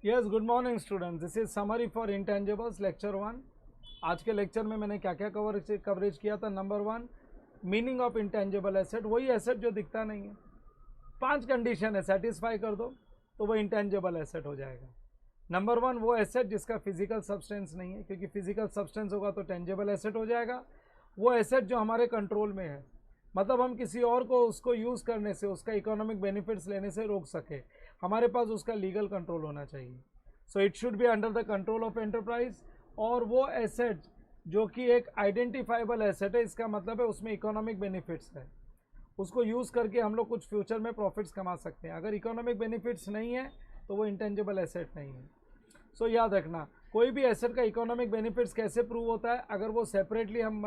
Yes, good morning students. This is summary for intangibles lecture 1। आज के lecture में मैंने क्या क्या कवरेज किया था। Number 1, meaning of intangible asset, वही एसेट जो दिखता नहीं है। 5 कंडीशन है, सेटिस्फाई कर दो तो वो इंटेंजिबल एसेट हो जाएगा। नंबर 1, वो एसेट जिसका फिजिकल सब्सटेंस नहीं है, क्योंकि फिजिकल सब्सटेंस होगा तो टेंजिबल एसेट हो जाएगा। वो एसेट जो हमारे कंट्रोल में है, मतलब हम किसी और को उसको यूज़ करने से, उसका इकोनॉमिक बेनिफिट्स लेने से रोक सके, हमारे पास उसका लीगल कंट्रोल होना चाहिए। So it should be under the control of enterprise. और वो एसेट जो कि एक आइडेंटिफाइबल एसेट है, इसका मतलब है उसमें इकोनॉमिक बेनिफिट्स है, उसको यूज़ करके हम लोग कुछ फ्यूचर में प्रॉफिट्स कमा सकते हैं। अगर इकोनॉमिक बेनिफिट्स नहीं है तो वो इंटेंजिबल एसेट नहीं है। सो याद रखना, कोई भी एसेट का इकोनॉमिक बेनिफिट्स कैसे प्रूव होता है? अगर वो सेपरेटली हम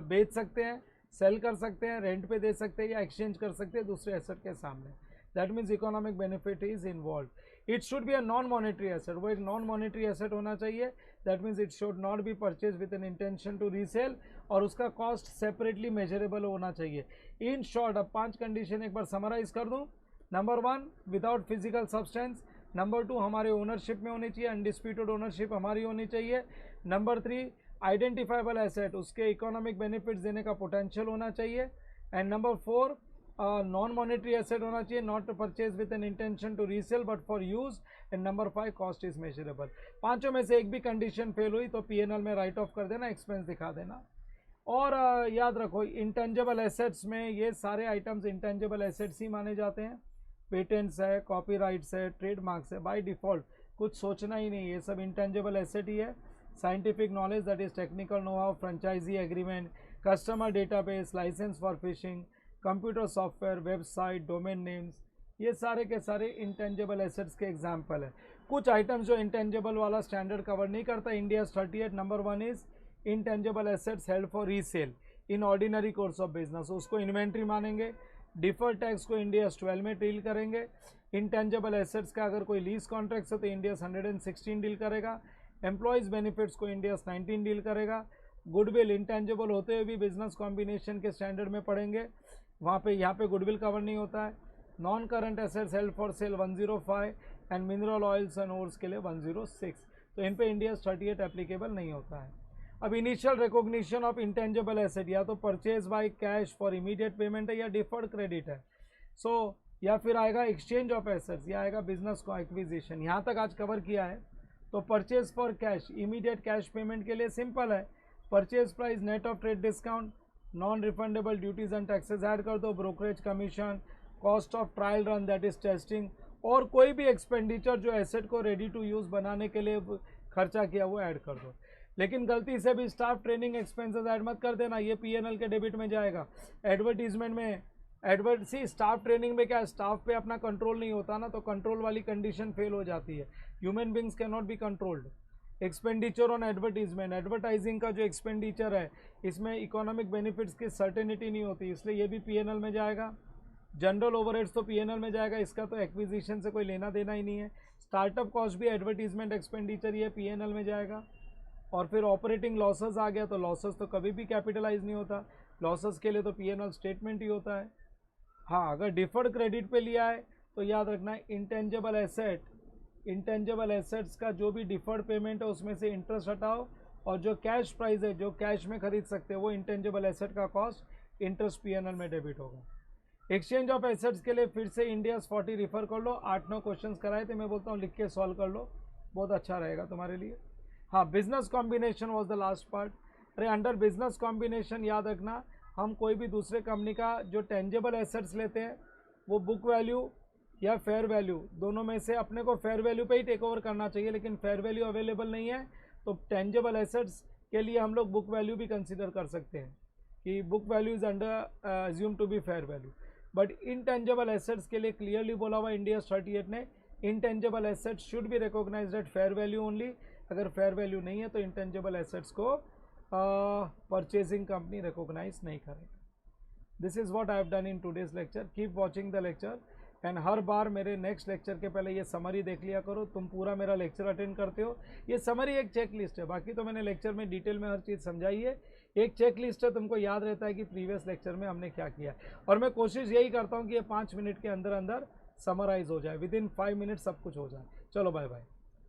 बेच सकते हैं, सेल कर सकते हैं, रेंट पे दे सकते हैं या एक्सचेंज कर सकते हैं दूसरे एसेट के सामने, that means economic benefit is involve. It should be a non monetary asset, वो एक नॉन मॉनेटरी एसेट होना चाहिए। That means it should not be purchase with an intention to resale, और उसका कॉस्ट सेपरेटली मेजरेबल होना चाहिए। In short, अब 5 condition एक बार समराइज कर दूं। Number 1, without physical substance. Number 2, हमारे ओनरशिप में होनी चाहिए, अनडिस्प्यूटेड ओनरशिप हमारी होनी चाहिए। नंबर 3, आइडेंटिफाइबल एसेट, उसके इकोनॉमिक बेनिफिट्स देने का पोटेंशियल होना चाहिए। And number 4, non monetary asset होना चाहिए, not to purchase with an intention to resale but for use. And number 5, cost is measurable. पांचों में से एक भी कंडीशन फेल हुई तो पीएनएल में राइट ऑफ कर देना, एक्सपेंस दिखा देना। और याद रखो, इंटेंजिबल एसेट्स में ये सारे आइटम्स इंटेंजिबल एसेट्स ही माने जाते हैं। पेटेंट्स है, कॉपीराइट्स है, ट्रेडमार्क्स है, बाय डिफॉल्ट कुछ सोचना ही नहीं, ये सब इंटेंजिबल एसेट ही है। Scientific knowledge, that is technical know how, franchisee agreement, customer database, licence for fishing, computer software, website, domain names, ये सारे के सारे इंटेंजिबल एसेट्स के एग्जाम्पल है। कुछ आइटम्स जो इंटेंजिबल वाला स्टैंडर्ड कवर नहीं करता, India 38 number 1 is intangible assets held for resale in ordinary course of business, उसको इन्वेंट्री मानेंगे। डिफर्ड टैक्स को इंडिया 12 में डील करेंगे। इंटेंजिबल एसेट्स का अगर कोई लीज कॉन्ट्रैक्ट है तो इंडिया 116 डील करेगा। एम्प्लॉयज़ बेनिफिट्स को इंडिया 19 डील करेगा। गुडविल इंटेंजिबल होते हुए भी बिजनेस कॉम्बिनेशन के स्टैंडर्ड में पढ़ेंगे, वहाँ पे यहाँ पे गुडविल कवर नहीं होता है। Non current assets held for sale 105 and mineral oils and ores के लिए 106, तो इन पे इंडिया 38 एप्लीकेबल नहीं होता है। अब initial recognition of intangible asset या तो purchase by cash for immediate payment है या डिफर्ड क्रेडिट है। सो या फिर आएगा एक्सचेंज ऑफ एसेट्स या आएगा बिजनेस को एक्विजिशन। यहाँ तक आज कवर किया है। तो purchase for cash, immediate cash payment के लिए सिंपल है, purchase price net of trade discount, non refundable duties and taxes add कर दो, brokerage commission, cost of trial run that is testing, और कोई भी एक्सपेंडिचर जो एसेट को रेडी टू यूज़ बनाने के लिए खर्चा किया वो ऐड कर दो। लेकिन गलती से भी स्टाफ ट्रेनिंग एक्सपेंसेस ऐड मत कर देना, ये पीएनएल के डेबिट में जाएगा। एडवर्टीजमेंट में स्टाफ ट्रेनिंग में क्या है, स्टाफ पे अपना कंट्रोल नहीं होता ना, तो कंट्रोल वाली कंडीशन फेल हो जाती है। Human beings can not be controlled. Expenditure on advertisement, advertising का जो एक्सपेंडिचर है इसमें इकोनॉमिक बेनिफिट्स की सर्टेनिटी नहीं होती, इसलिए ये भी पीएनएल में जाएगा। जनरल ओवरहेड्स तो पीएनएल में जाएगा, इसका तो एक्विजिशन से कोई लेना देना ही नहीं है। स्टार्टअप कॉस्ट भी एडवर्टीजमेंट एक्सपेंडिचर ये पीएनएल में जाएगा। और फिर ऑपरेटिंग लॉसेस आ गया, तो लॉसेस तो कभी भी कैपिटलाइज नहीं होता, लॉसेस के लिए तो पीएनएल स्टेटमेंट ही होता है। हाँ, अगर डिफर्ड क्रेडिट पे लिया है तो याद रखना, इंटेंजिबल एसेट्स का जो भी डिफर्ड पेमेंट है उसमें से इंटरेस्ट हटाओ, और जो कैश प्राइस है, जो कैश में खरीद सकते हैं, वो इंटेंजिबल एसेट का कॉस्ट इंटरेस्ट पीएनएल में डेबिट होगा। एक्सचेंज ऑफ एसेट्स के लिए फिर से इंडिया 40 रिफर कर लो, 8-9 क्वेश्चन कराए थे, मैं बोलता हूँ लिख के सॉल्व कर लो, बहुत अच्छा रहेगा तुम्हारे लिए। हाँ, business combination was the last part. अरे अंडर बिजनेस कॉम्बिनेशन याद रखना, हम कोई भी दूसरे कंपनी का जो टेंजिबल एसेट्स लेते हैं वो बुक वैल्यू या फेयर वैल्यू, दोनों में से अपने को फेयर वैल्यू पे ही टेक ओवर करना चाहिए, लेकिन फेयर वैल्यू अवेलेबल नहीं है तो टेंजिबल एसेट्स के लिए हम लोग बुक वैल्यू भी कंसिडर कर सकते हैं कि book value is under assume to be fair value. But intangible assets के लिए क्लियरली बोला हुआ इंडिया 38 ने, intangible assets should be recognized at fair value only. अगर फेयर वैल्यू नहीं है तो इंटेंजिबल एसेट्स को परचेजिंग कंपनी रिकॉग्नाइज नहीं करेगा। This is what I have done in today's lecture. Keep watching the lecture and हर बार मेरे नेक्स्ट लेक्चर के पहले ये समरी देख लिया करो। तुम पूरा मेरा लेक्चर अटेंड करते हो, ये समरी एक चेक लिस्ट है, बाकी तो मैंने लेक्चर में डिटेल में हर चीज़ समझाई है। एक चेक लिस्ट है, तुमको याद रहता है कि प्रीवियस लेक्चर में हमने क्या किया, और मैं कोशिश यही करता हूँ कि ये 5 मिनट के अंदर अंदर समराइज हो जाए, विद इन 5 मिनट सब कुछ हो जाए। चलो बाय बाय।